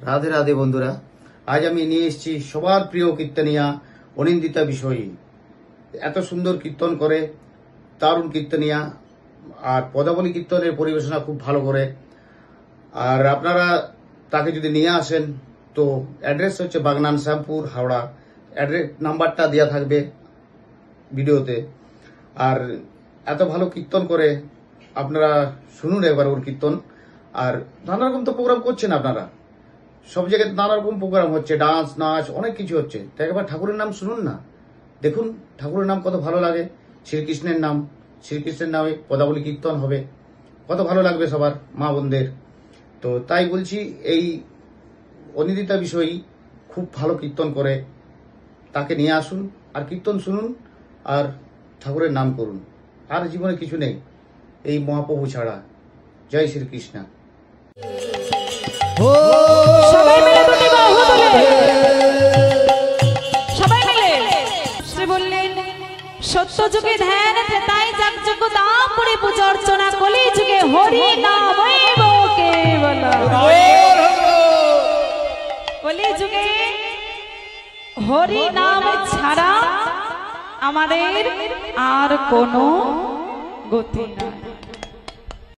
রাধে রাধে বন্ধুরা, আজ আমি নিয়ে এসেছি সবার প্রিয় কীর্তনিয়া অনিন্দিতা বিষয়ী। এত সুন্দর কীর্তন করে, দারুণ কীর্তনিয়া, আর পদাবলী কীর্তনের পরিবেশনা খুব ভালো করে। আর আপনারা তাকে যদি নিয়ে আসেন তো অ্যাড্রেস হচ্ছে বাগনান শ্যামপুর, হাওড়া। অ্যাড্রেস নাম্বারটা দেওয়া থাকবে ভিডিওতে। আর এত ভালো কীর্তন করে, আপনারা শুনুন একবার ওর কীর্তন। আর নানা রকম তো প্রোগ্রাম করছেন আপনারা, সব জায়গায় নানা রকম প্রোগ্রাম হচ্ছে, ডান্স নাচ অনেক কিছু হচ্ছে। তো একবার ঠাকুরের নাম শুনুন না, দেখুন ঠাকুরের নাম কত ভালো লাগে। শ্রীকৃষ্ণের নাম, শ্রীকৃষ্ণের নামে পদাবলী কীর্তন হবে, কত ভালো লাগবে সবার মা বোনদের। তো তাই বলছি, এই অনিন্দিতা বিষয়ী খুব ভালো কীর্তন করে, তাকে নিয়ে আসুন আর কীর্তন শুনুন আর ঠাকুরের নাম করুন। আর জীবনে কিছু নেই এই মহাপ্রভু ছাড়া। জয় শ্রীকৃষ্ণ। সবাই মিলে দুটি বাহু তুলে, সবাই মিলে শ্রী বললেন, সত্য যুগে ধ্যান ত্রেতায় যাগযজ্ঞ দাপরে পূজা অর্চনা, কলি যুগে হরি নামৈব কেবল। কলি যুগে হরি নাম ছাড়া আমাদের আর কোনো গতি না।